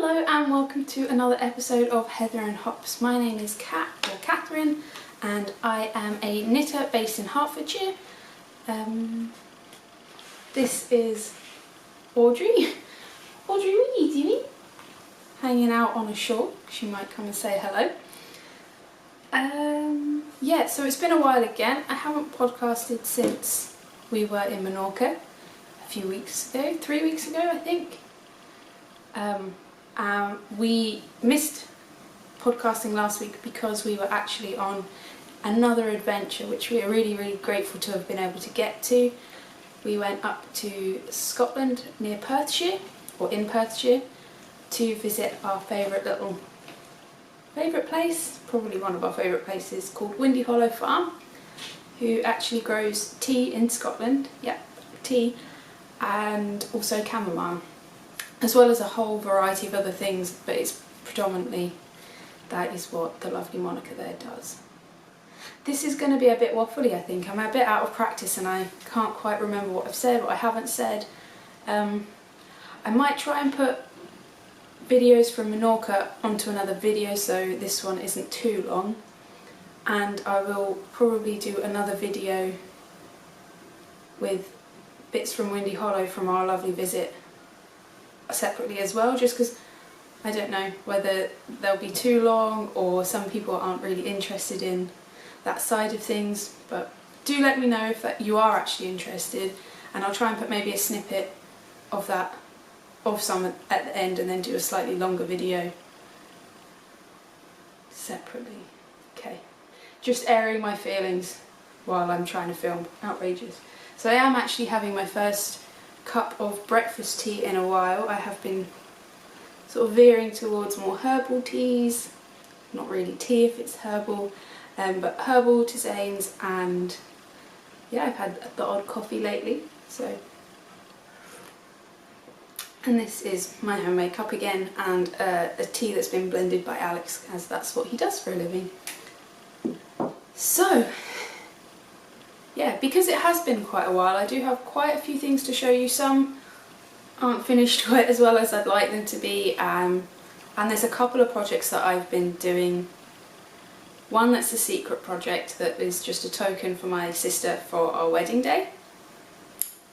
Hello and welcome to another episode of Heather and Hops. My name is Kat, or Catherine, and I am a knitter based in Hertfordshire. This is Audrey. Audrey, what are you doing? Hanging out on a shore. She might come and say hello. Yeah, so it's been a while again. I haven't podcasted since we were in Menorca a few weeks ago, 3 weeks ago I think. We missed podcasting last week because we were actually on another adventure which we are really grateful to have been able to get to. We went up to Scotland near Perthshire, or in Perthshire, to visit our favourite place, probably one of our favourite places, called Windy Hollow Farm, who actually grows tea in Scotland, tea, and also chamomile, as well as a whole variety of other things, but it's predominantly, that is what the lovely Monica there does. This is going to be a bit waffly, I think. I'm a bit out of practice and I can't quite remember what I've said, what I haven't said. I might try and put videos from Menorca onto another video so this one isn't too long, and I will probably do another video with bits from Windy Hollow from our lovely visit separately as well, just because I don't know whether they'll be too long or some people aren't really interested in that side of things, but do let me know if you are actually interested, and I'll try and put maybe a snippet of that, of some at the end, and then do a slightly longer video separately. Okay, just airing my feelings while I'm trying to film. Outrageous. So I am actually having my first cup of breakfast tea in a while. I have been sort of veering towards more herbal teas, not really tea if it's herbal, but herbal tisanes, and yeah, I've had the odd coffee lately. So, and this is my homemade cup again, and a tea that's been blended by Alex, as that's what he does for a living. So yeah, because it has been quite a while, I do have quite a few things to show you. Some aren't finished quite as well as I'd like them to be, and there's a couple of projects that I've been doing. One that's a secret project that is just a token for my sister for our wedding day,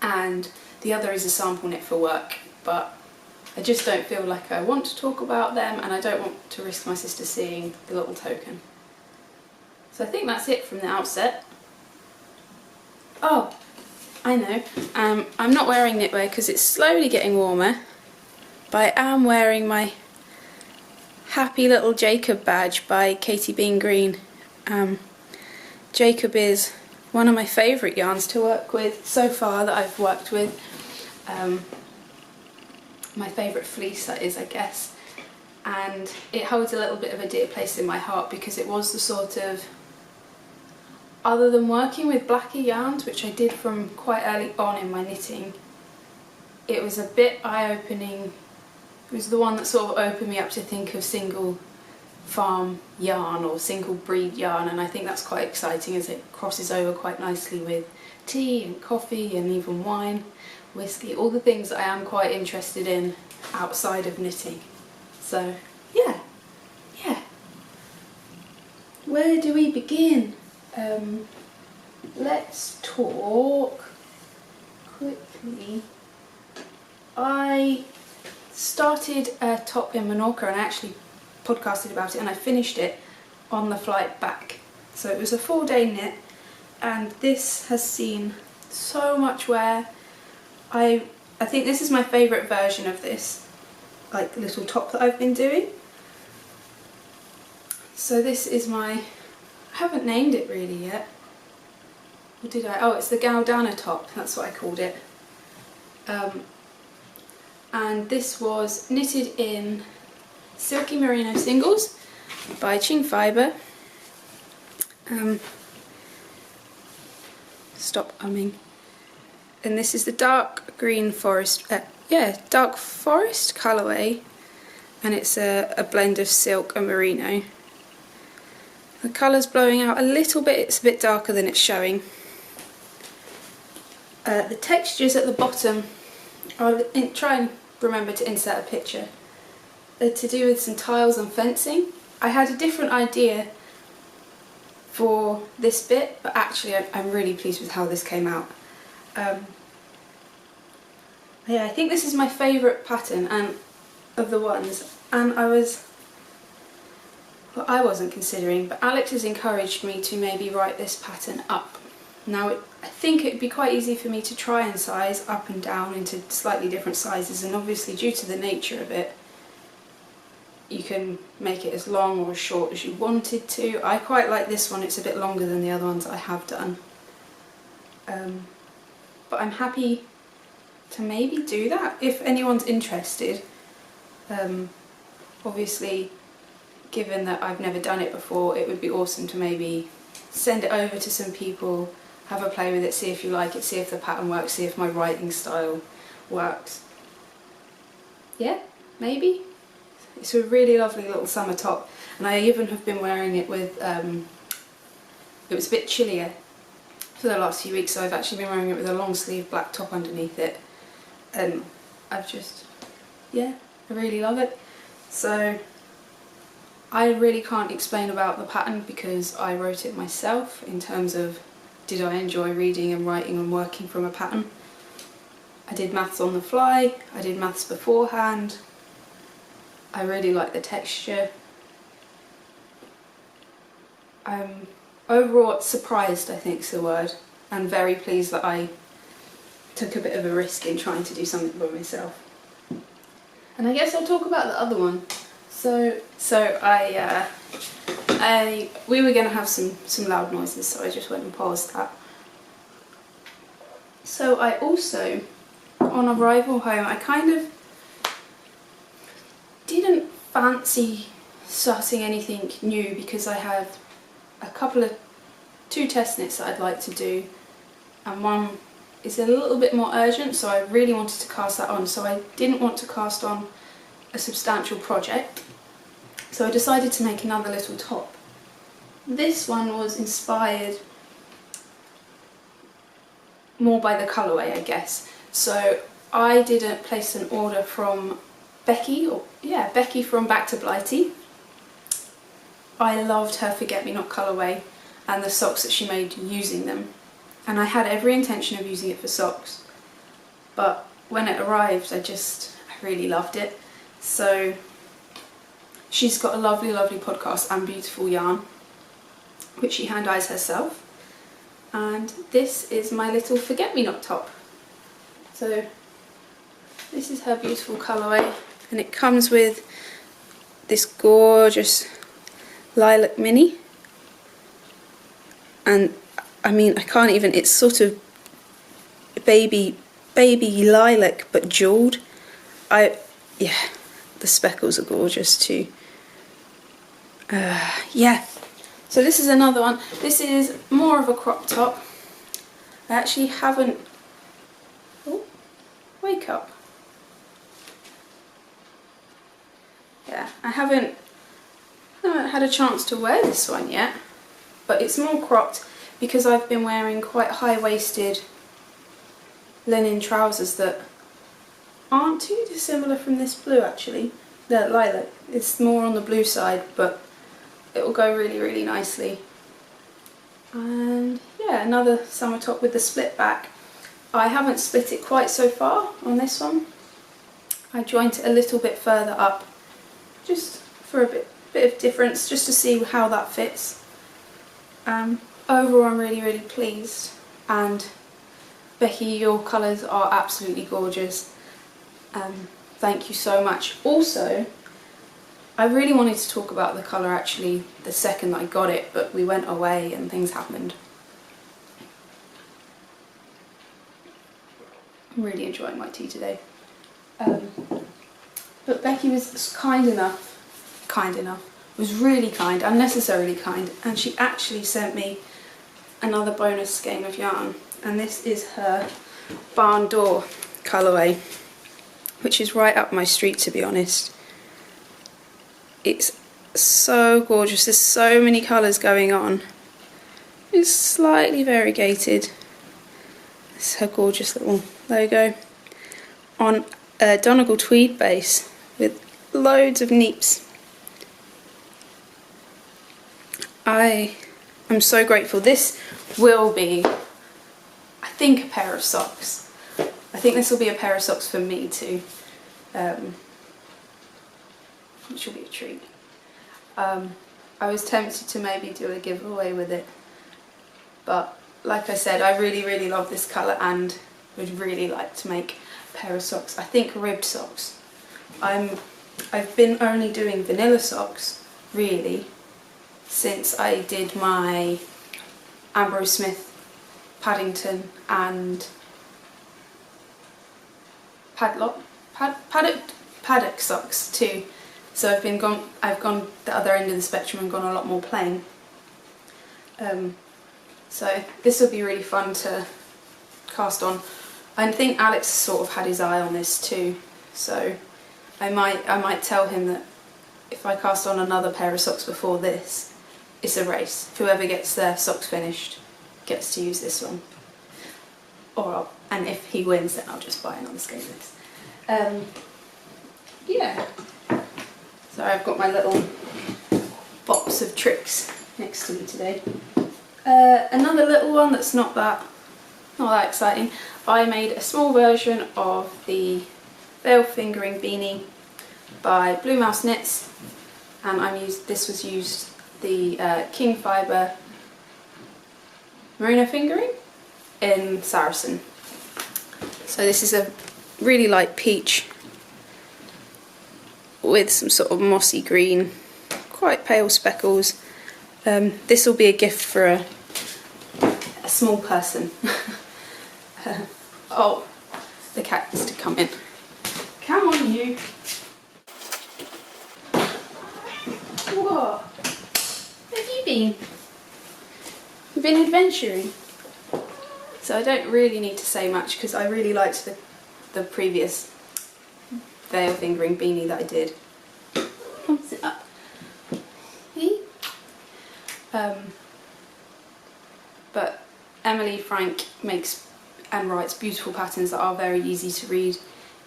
and the other is a sample knit for work, but I just don't feel like I want to talk about them, and I don't want to risk my sister seeing the little token. So I think that's it from the outset. Oh, I know, I'm not wearing knitwear because it's slowly getting warmer, but I am wearing my Happy Little Jacob badge by Katie Bean Green. Jacob is one of my favourite yarns to work with so far that I've worked with. My favourite fleece, that is, I guess, and it holds a little bit of a dear place in my heart because it was the sort of, other than working with blacker yarns, which I did from quite early on in my knitting, it was a bit eye-opening. It was the one that sort of opened me up to think of single farm yarn or single breed yarn, and I think that's quite exciting as it crosses over quite nicely with tea and coffee and even wine, whiskey, all the things that I am quite interested in outside of knitting. So yeah. Where do we begin? Let's talk quickly. I started a top in Menorca and I actually podcasted about it, and I finished it on the flight back. So it was a 4-day knit, and this has seen so much wear. I think this is my favourite version of this like little top that I've been doing. So this is I haven't named it really yet. Or did I? Oh, it's the Galdana top, that's what I called it. And this was knitted in Silky Merino Singles by Ching Fibre. Stop umming. And this is the dark green forest, dark forest colourway, and it's a blend of silk and merino. The colour's blowing out a little bit, it's a bit darker than it's showing. The textures at the bottom, I'll try and remember to insert a picture. to do with some tiles and fencing. I had a different idea for this bit, but actually I'm really pleased with how this came out. Yeah, I think this is my favourite pattern and of the ones, and I wasn't considering, but Alex has encouraged me to maybe write this pattern up. Now I think it would be quite easy for me to try and size up and down into slightly different sizes, and obviously due to the nature of it, you can make it as long or as short as you wanted to. I quite like this one, it's a bit longer than the other ones I have done. But I'm happy to maybe do that if anyone's interested. Obviously, given that I've never done it before, it would be awesome to maybe send it over to some people, have a play with it, see if you like it, see if the pattern works, see if my writing style works. Yeah, maybe. It's a really lovely little summer top, and I even have been wearing it with, it was a bit chillier for the last few weeks, so I've actually been wearing it with a long sleeve black top underneath it, and I've just, yeah, I really love it. So I really can't explain about the pattern because I wrote it myself in terms of did I enjoy reading and writing and working from a pattern. I did maths on the fly, I did maths beforehand, I really like the texture. I'm overall surprised, I think is the word, and very pleased that I took a bit of a risk in trying to do something by myself. And I guess I'll talk about the other one. So we were going to have some loud noises, so I just went and paused that. So I also, on arrival home, I kind of didn't fancy starting anything new because I had two test knits that I'd like to do, and one is a little bit more urgent, so I really wanted to cast that on. So I didn't want to cast on a substantial project, so I decided to make another little top. This one was inspired more by the colourway, I guess. So I didn't place an order from Becky from Back to Blighty. I loved her Forget Me Not colourway and the socks that she made using them, and I had every intention of using it for socks, but when it arrived I really loved it. So she's got a lovely podcast and beautiful yarn which she hand dyes herself, and this is my little Forget Me Not top. So this is her beautiful colourway, and it comes with this gorgeous lilac mini, and I mean I can't even, it's sort of baby lilac but jewelled. Yeah, the speckles are gorgeous too. Yeah, so this is another one. This is more of a crop top. I actually haven't, wake up. Yeah, I haven't had a chance to wear this one yet, but it's more cropped because I've been wearing quite high-waisted linen trousers that aren't too dissimilar from this blue actually. The lilac, it's more on the blue side, but it will go really, really nicely. And yeah, another summer top with the split back. I haven't split it quite so far on this one. I joined it a little bit further up, just for a bit of difference, just to see how that fits. Overall I'm really, really pleased, and Becky, your colours are absolutely gorgeous. Thank you so much. Also, I really wanted to talk about the colour actually the second that I got it, but we went away and things happened. I'm really enjoying my tea today. But Becky was was really kind, unnecessarily kind, and she actually sent me another bonus skein of yarn, and this is her barn door colourway, which is right up my street, to be honest. It's so gorgeous, there's so many colours going on. It's slightly variegated. It's her gorgeous little logo on a Donegal tweed base with loads of neeps. I am so grateful. This will be, I think, a pair of socks. I think this will be a pair of socks for me too, which will be a treat. I was tempted to maybe do a giveaway with it, but like I said, I really love this colour and would really like to make a pair of socks. I think ribbed socks. I've been only doing vanilla socks, really, since I did my Ambrose Smith, Paddington and paddock socks too. So I've gone the other end of the spectrum and gone a lot more plain. So this will be really fun to cast on. I think Alex sort of had his eye on this too, so I might tell him that if I cast on another pair of socks before this, it's a race. Whoever gets their socks finished gets to use this one. And if he wins, then I'll just buy another skate list. Yeah. So I've got my little box of tricks next to me today. Another little one that's not that exciting. I made a small version of the veil fingering beanie by Blue Mouse Knits, and this was used the King Fibre merino fingering in Saracen. So this is a really light peach with some sort of mossy green, quite pale speckles. This will be a gift for a small person. Oh, the cat needs to come in. Come on, you. What? Where have you been? You've been adventuring. So I don't really need to say much because I really liked the previous veil fingering beanie that I did. Come sit up. Hey. But Emily Frank makes and writes beautiful patterns that are very easy to read.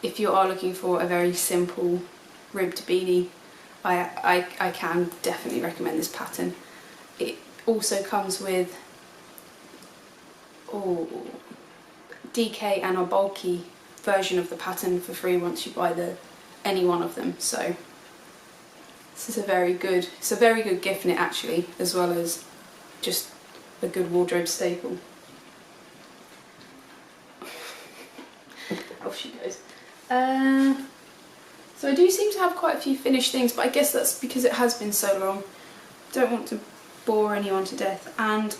If you are looking for a very simple ribbed beanie, I can definitely recommend this pattern. It also comes with DK and a bulky version of the pattern for free once you buy any one of them. So this is a very good gift knit actually, as well as just a good wardrobe staple. Off she goes. So I do seem to have quite a few finished things, but I guess that's because it has been so long. Don't want to bore anyone to death. And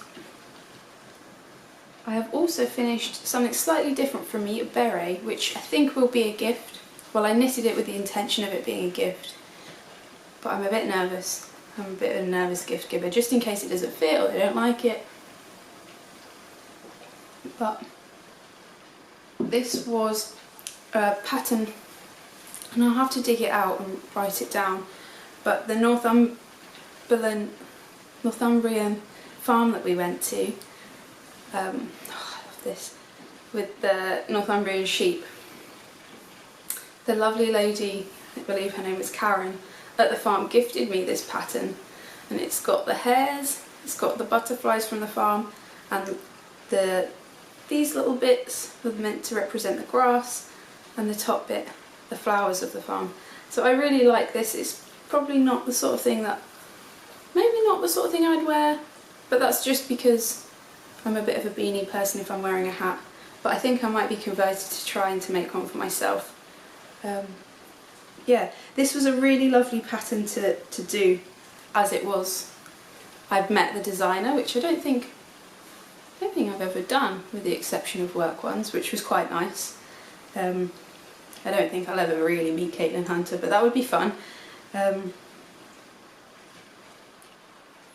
I have also finished something slightly different from me, a beret, which I think will be a gift. Well, I knitted it with the intention of it being a gift, but I'm a bit nervous. I'm a bit of a nervous gift giver, just in case it doesn't fit or they don't like it. But this was a pattern, and I'll have to dig it out and write it down, but the Northumbrian farm that we went to, I love this, with the Northumbrian sheep. The lovely lady, I believe her name is Karen, at the farm gifted me this pattern, and it's got the hares, it's got the butterflies from the farm, and these little bits were meant to represent the grass, and the top bit, the flowers of the farm. So I really like this. It's probably not the sort of thing I'd wear, but that's just because I'm a bit of a beanie person if I'm wearing a hat. But I think I might be converted to trying to make one for myself. Yeah, this was a really lovely pattern to do as it was. I've met the designer, which I don't think I've ever done, with the exception of work ones, which was quite nice. I don't think I'll ever really meet Caitlin Hunter, but that would be fun.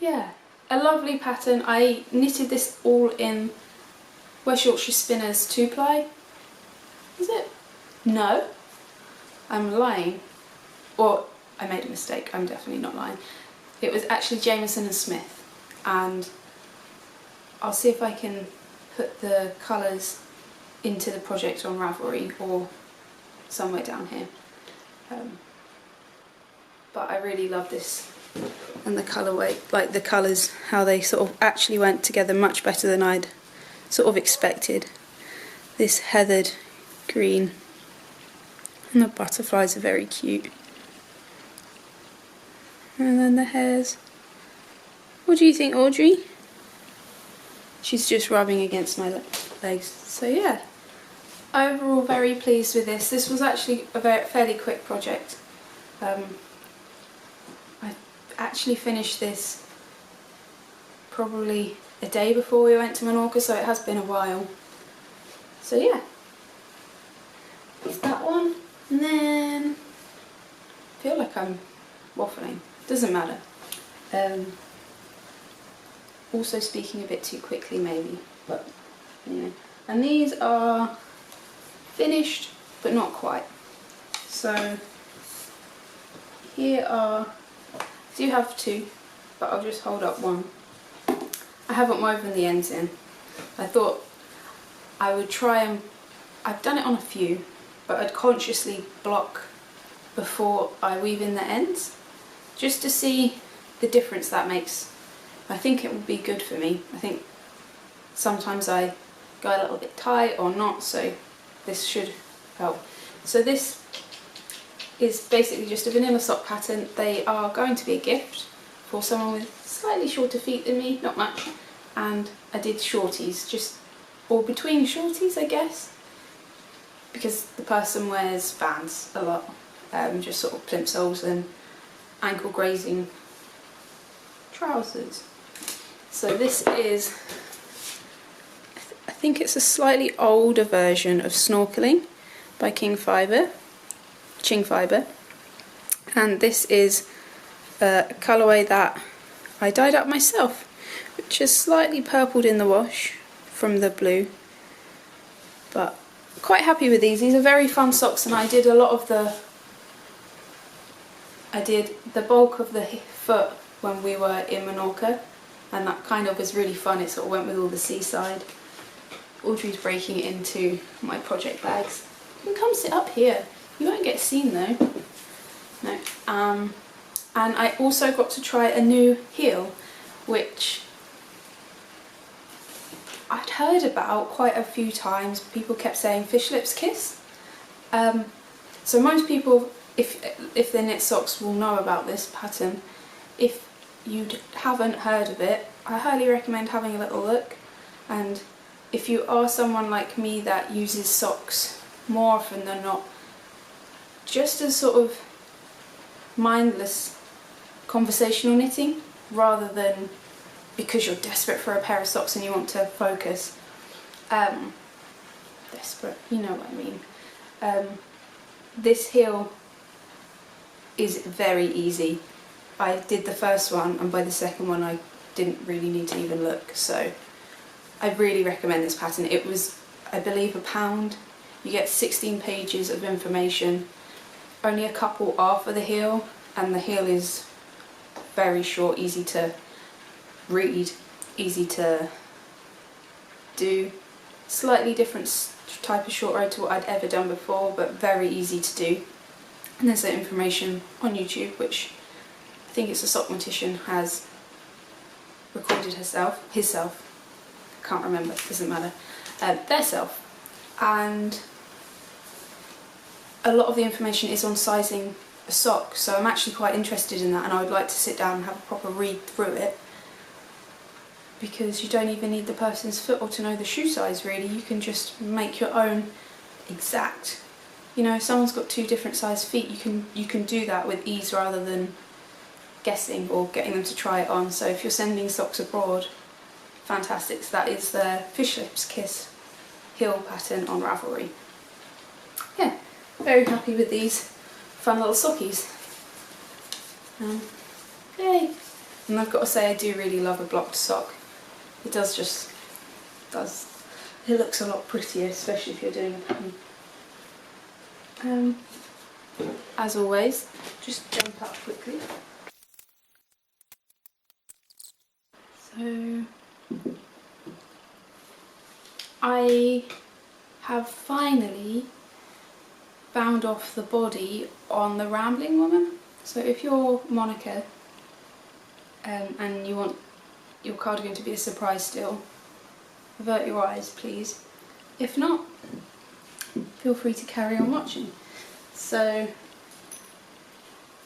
Yeah, a lovely pattern. I knitted this all in West Yorkshire Spinners 2-ply. Is it? No, I'm lying. Or I made a mistake, I'm definitely not lying. It was actually Jameson and Smith, and I'll see if I can put the colours into the project on Ravelry or somewhere down here. but I really love this and the colourway, like the colours, how they sort of actually went together much better than I'd sort of expected. This heathered green, and the butterflies are very cute. And then the hairs. What do you think, Audrey? She's just rubbing against my legs. So yeah, overall very pleased with this. This was actually a fairly quick project. I actually finished this probably a day before we went to Menorca, so it has been a while. So yeah, it's that one. And then I feel like I'm waffling. Doesn't matter. Also speaking a bit too quickly maybe, but anyway. And these are finished but not quite. So here are, I do have two, but I'll just hold up one. I haven't woven the ends in. I thought I would try and, I've done it on a few, but I'd consciously block before I weave in the ends, just to see the difference that makes. I think it will be good for me. I think sometimes I go a little bit tight or not, so this should help. So this is basically just a vanilla sock pattern. They are going to be a gift for someone with slightly shorter feet than me, not much, and I did shorties, just, or between shorties I guess, because the person wears Vans a lot, just sort of plimsolls and ankle grazing trousers. So this is, I think it's a slightly older version of Snorkeling by Ching Fibre, and this is a colourway that I dyed up myself, which is slightly purpled in the wash from the blue, but quite happy with these. These are very fun socks, and I did a lot of the bulk of the foot when we were in Menorca, and that kind of was really fun. It sort of went with all the seaside. Audrey's breaking it into my project bags. You can come sit up here. You won't get seen though. No. And I also got to try a new heel, which I'd heard about quite a few times. People kept saying fish lips kiss. So most people, if they knit socks, will know about this pattern. If you haven't heard of it, I highly recommend having a little look. And if you are someone like me that uses socks more often than not, just as sort of mindless conversational knitting, rather than because you're desperate for a pair of socks and you want to focus, desperate, you know what I mean. This heel is very easy. I did the first one, and by the second one I didn't really need to even look, so I really recommend this pattern. It was, I believe, £1. You get 16 pages of information. Only a couple are for the heel, and the heel is very short, easy to read, easy to do. Slightly different type of short row to what I'd ever done before, but very easy to do. And there's the information on YouTube, which I think it's a sock mortician has recorded himself, I can't remember, doesn't matter, their self. And a lot of the information is on sizing a sock, so I'm actually quite interested in that, and I would like to sit down and have a proper read through it, because you don't even need the person's foot or to know the shoe size really. You can just make your own exact, you know, if someone's got 2 different size feet, you can do that with ease rather than guessing or getting them to try it on. So if you're sending socks abroad, fantastic. So that is the Fish Lips Kiss heel pattern on Ravelry. Yeah, very happy with these fun little sockies. Yay! And I've got to say, I do really love a blocked sock. It does, it looks a lot prettier, especially if you're doing a pattern. As always, just jump up quickly. So I have finally bound off the body on the Rambling Woman. So if you're Monica and you want your cardigan to be a surprise still, avert your eyes please. If not, feel free to carry on watching. So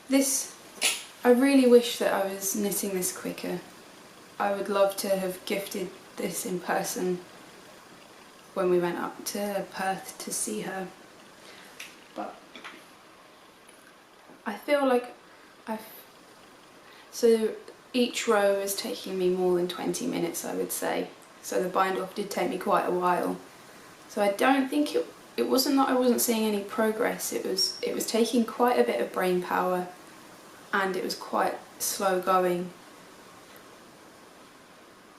this, I really wish that I was knitting this quicker. I would love to have gifted this in person when we went up to Perth to see her, but I feel like so each row is taking me more than 20 minutes, I would say. So the bind off did take me quite a while. So I don't think it wasn't that I wasn't seeing any progress, it was taking quite a bit of brain power, and it was quite slow going,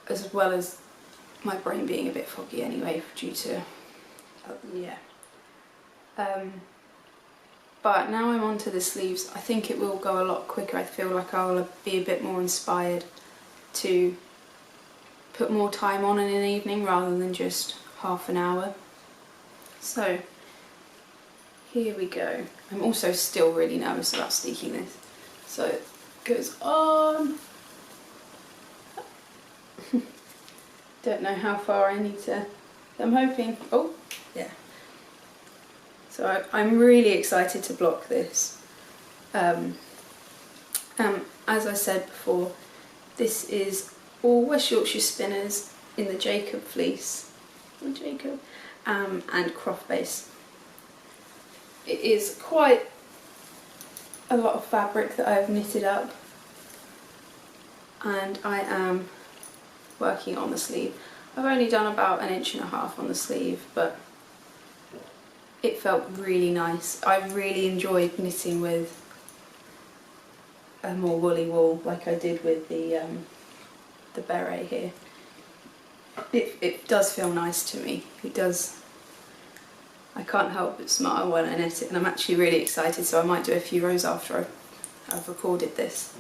as well as my brain being a bit foggy anyway due to but now I'm onto the sleeves, I think it will go a lot quicker. I feel like I'll be a bit more inspired to put more time on in an evening rather than just half an hour. So here we go. I'm also still really nervous about sneaking this. So it goes on. Don't know how far I need to, I'm hoping, oh yeah. So I'm really excited to block this. As I said before, this is all West Yorkshire Spinners in the Jacob fleece, and Croft base. It is quite a lot of fabric that I've knitted up, and I am working on the sleeve. I've only done about 1.5 inches on the sleeve, but it felt really nice. I really enjoyed knitting with a more woolly wool like I did with the beret here. It does feel nice to me. It does. I can't help but smile when I knit it, and I'm actually really excited, so I might do a few rows after I've recorded this.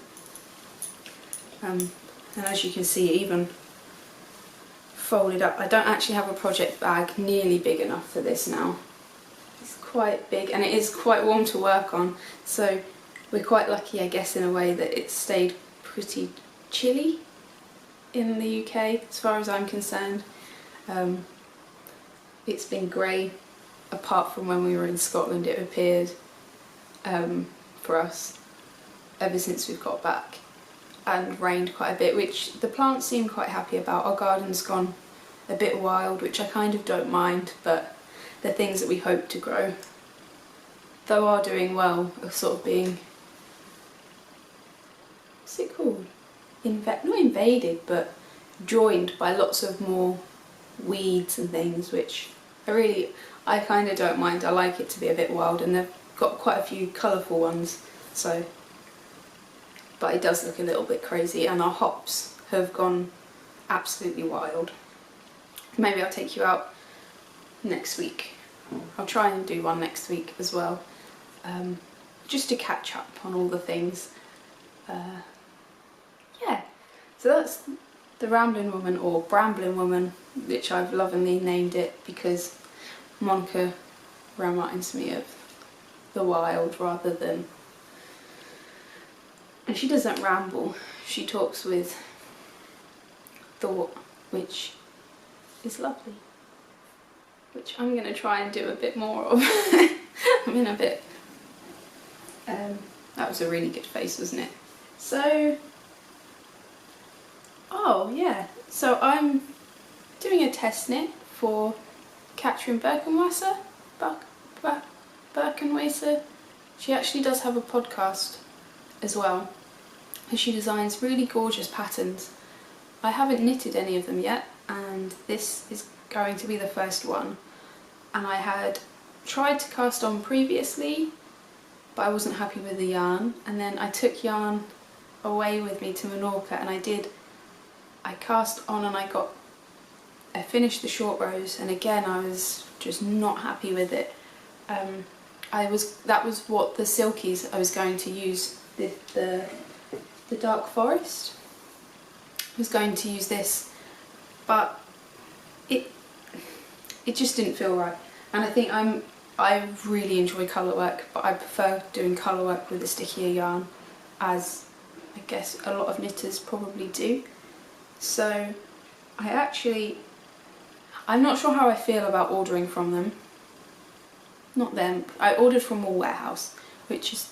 And as you can see, even folded up, I don't actually have a project bag nearly big enough for this now. It's quite big and it is quite warm to work on, so we're quite lucky, I guess, in a way that it stayed pretty chilly in the UK as far as I'm concerned. It's been grey, apart from when we were in Scotland it appeared, for us, ever since we've got back, and rained quite a bit, which the plants seem quite happy about. Our garden's gone a bit wild, which I kind of don't mind, but the things that we hope to grow, though, are doing well, are sort of being, what's it called? Not invaded, but joined by lots of more weeds and things, which I kind of don't mind. I like it to be a bit wild, and they've got quite a few colourful ones, so, but it does look a little bit crazy, and our hops have gone absolutely wild. Maybe I'll take you out next week. I'll try and do one next week as well, just to catch up on all the things. Yeah, so that's the Rambling Woman, or Brambling Woman, which I've lovingly named it because Monica reminds me of the wild rather than, and she doesn't ramble, she talks with thought, which is lovely, which I'm going to try and do a bit more of. I'm in a bit, that was a really good face, wasn't it? So, oh yeah, so I'm doing a test knit for Katrin Birkenwasser. Birkenwasser. She actually does have a podcast as well, and she designs really gorgeous patterns. I haven't knitted any of them yet, and this is going to be the first one. And I had tried to cast on previously, but I wasn't happy with the yarn, and then I took yarn away with me to Menorca, and I cast on and I finished the short rows, and again I was just not happy with it. That was what the silkies I was going to use, the dark forest. I was going to use this, but it just didn't feel right, and I think I really enjoy colour work, but I prefer doing colour work with a stickier yarn, as I guess a lot of knitters probably do. So I'm not sure how I feel about ordering from them. Not them, I ordered from Wool Warehouse, which is,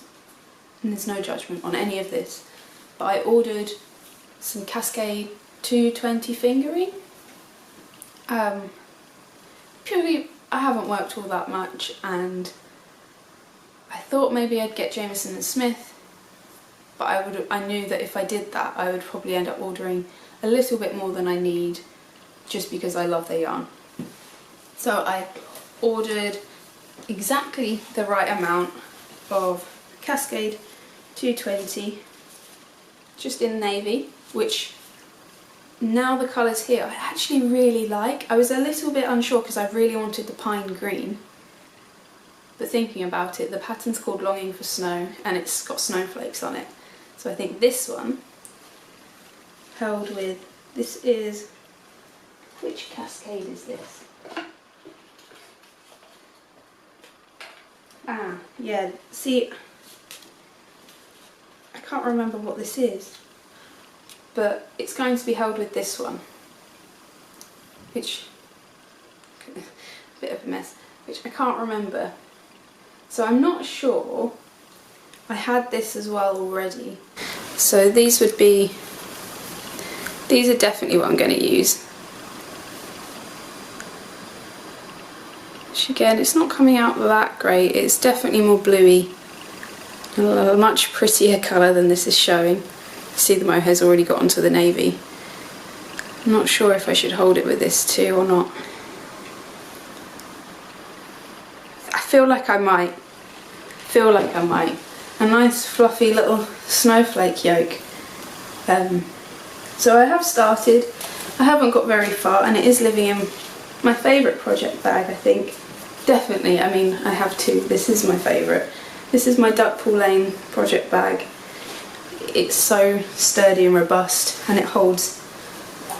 and there's no judgment on any of this, but I ordered some Cascade 220 fingering. Purely, I haven't worked all that much, and I thought maybe I'd get Jamieson and Smith, but I knew that if I did that I would probably end up ordering a little bit more than I need, just because I love their yarn. So I ordered exactly the right amount of Cascade 220, just in navy, which now the colours here I actually really like. I was a little bit unsure because I really wanted the pine green, but thinking about it, the pattern's called Longing for Snow and it's got snowflakes on it. So I think this one, held with, this is, which Cascade is this? Ah, yeah, see, I can't remember what this is, but it's going to be held with this one, which, a bit of a mess, which I can't remember. So I'm not sure, I had this as well already. So these are definitely what I'm going to use. Which again, it's not coming out that great, it's definitely more bluey, a much prettier colour than this is showing. See, the mohair's already got onto the navy. I'm not sure if I should hold it with this too or not. I feel like I might. A nice fluffy little snowflake yoke. So I have started. I haven't got very far, and it is living in my favourite project bag, I think. Definitely, I mean, I have two. This is my favourite. This is my Duckpool Lane project bag. It's so sturdy and robust, and it holds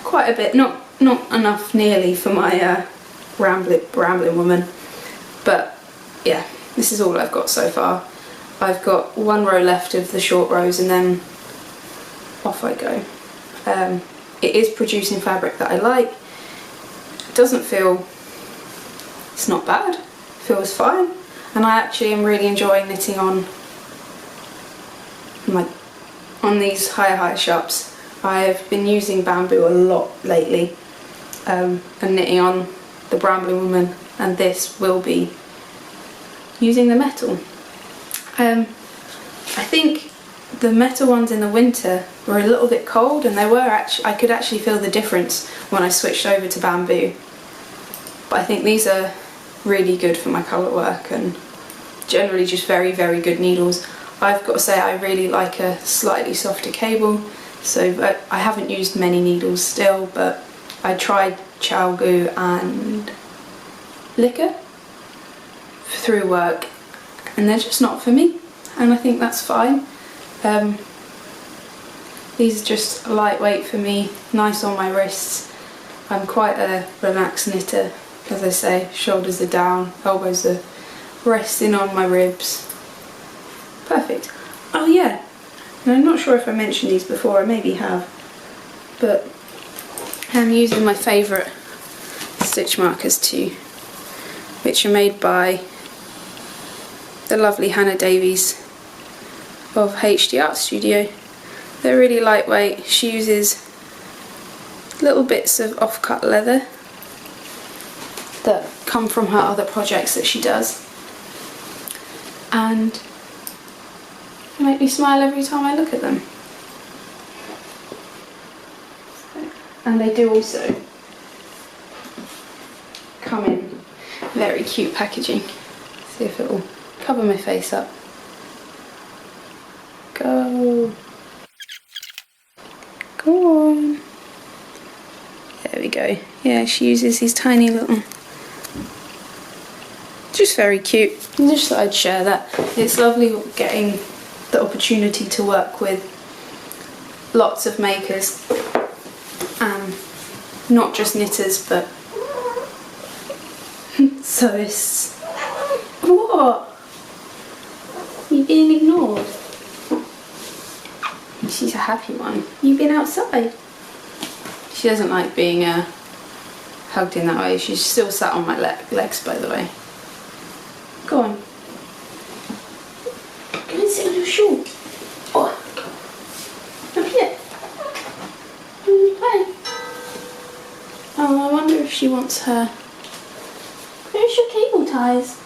quite a bit. Not enough nearly for my rambling woman, but yeah, this is all I've got so far. I've got one row left of the short rows and then off I go. It is producing fabric that I like. It doesn't feel, it's not bad, it feels fine, and I actually am really enjoying knitting on these higher sharps. I've been using bamboo a lot lately, and knitting on the Brambling Woman, and this will be using the metal. I think the metal ones in the winter were a little bit cold, and I could actually feel the difference when I switched over to bamboo. But I think these are really good for my colour work, and generally just very, very good needles. I've got to say I really like a slightly softer cable, so I haven't used many needles still, but I tried ChiaoGoo and Licker through work, and they're just not for me, and I think that's fine. These are just lightweight for me, nice on my wrists. I'm quite a relaxed knitter, as I say, shoulders are down, elbows are resting on my ribs. Perfect. Oh yeah, and I'm not sure if I mentioned these before, I maybe have, but I'm using my favourite stitch markers too, which are made by the lovely Hannah Davies of HD Art Studio. They're really lightweight. She uses little bits of off-cut leather that come from her other projects that she does, and they make me smile every time I look at them. And they do also come in very cute packaging. See if it will cover my face up. Go on. There we go. Yeah, she uses these tiny little, just very cute. I just thought I'd share that. It's lovely getting the opportunity to work with lots of makers, not just knitters but sewists What? You've been ignored. She's a happy one. You've been outside. She doesn't like being hugged in that way. She's still sat on my legs, by the way. Go on. Go and sit on your shawl. Oh. Up here. Play. Oh, I wonder if she wants her. Where's your cable ties?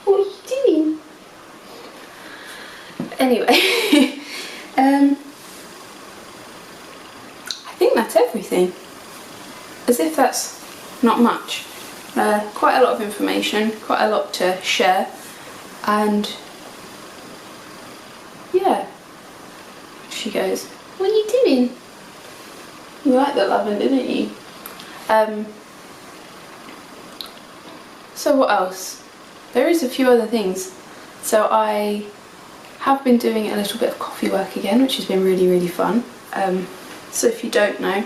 What are you doing? Anyway, I think that's everything. As if that's not much. Quite a lot of information, quite a lot to share, and yeah. She goes, "What are you doing?" You like the lavender, didn't you? So what else? There is a few other things. So I have been doing a little bit of coffee work again, which has been really, really fun. So if you don't know,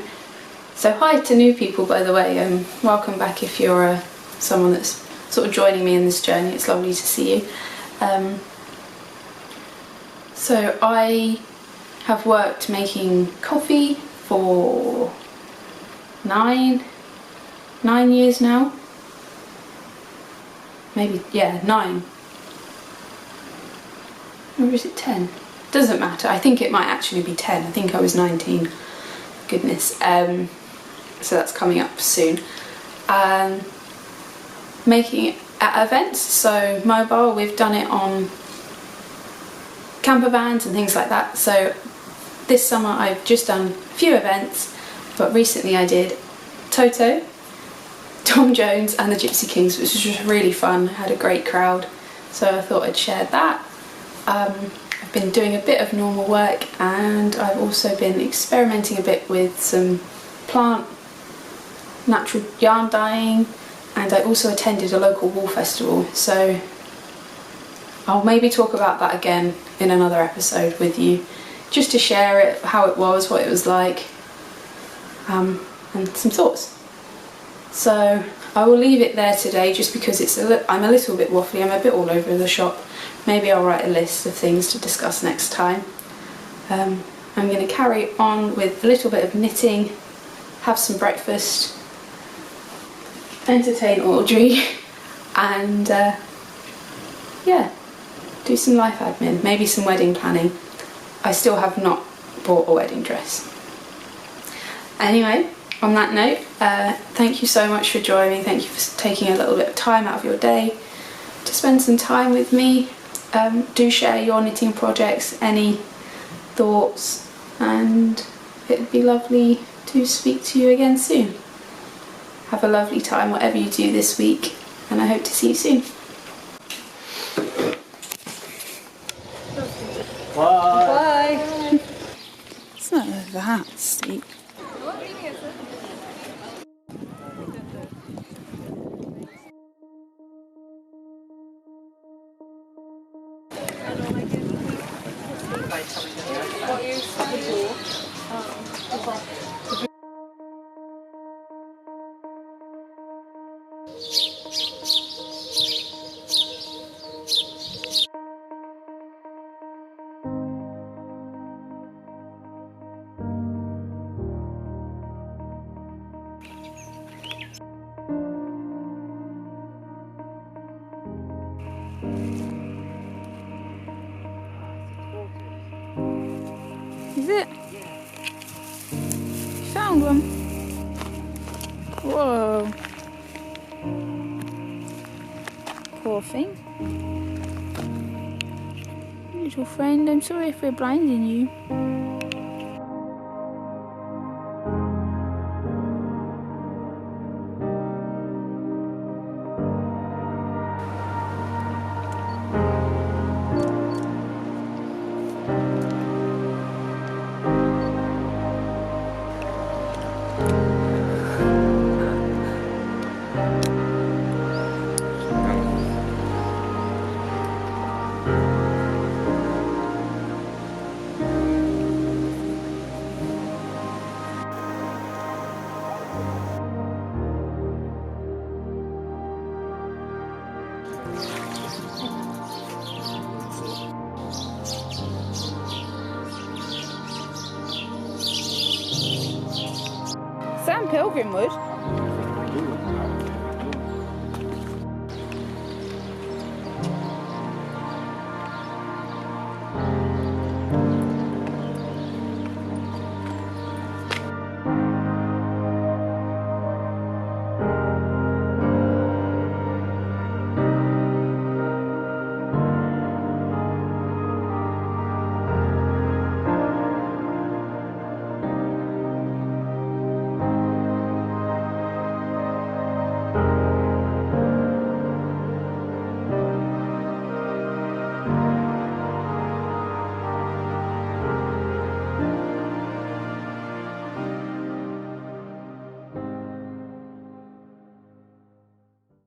so hi to new people, by the way. Welcome back if you're someone that's sort of joining me in this journey. It's lovely to see you. So I have worked making coffee for 9 years now. Maybe, yeah, 9. Or is it 10? Doesn't matter. I think it might actually be 10. I think I was 19. Goodness. So that's coming up soon. Making it at events, so mobile. We've done it on camper vans and things like that. So this summer I've just done a few events, but recently I did Toto, Tom Jones and the Gypsy Kings, which was just really fun. I had a great crowd, so I thought I'd share that. I've been doing a bit of normal work, and I've also been experimenting a bit with some plant natural yarn dyeing, and I also attended a local wool festival, so I'll maybe talk about that again in another episode with you, just to share it, how it was, what it was like, and some thoughts. So I will leave it there today, just because I'm a little bit waffly, I'm a bit all over the shop. Maybe I'll write a list of things to discuss next time. I'm going to carry on with a little bit of knitting, have some breakfast, entertain Audrey, and yeah, do some life admin, maybe some wedding planning. I still have not bought a wedding dress. Anyway, on that note, thank you so much for joining me. Thank you for taking a little bit of time out of your day to spend some time with me. Do share your knitting projects, any thoughts, and it'd be lovely to speak to you again soon. Have a lovely time whatever you do this week, and I hope to see you soon. Bye. Bye. It's not that steep. Is it? You found one? Whoa. Poor thing. Little friend, I'm sorry if we're blinding you. Sam Pilgrim would.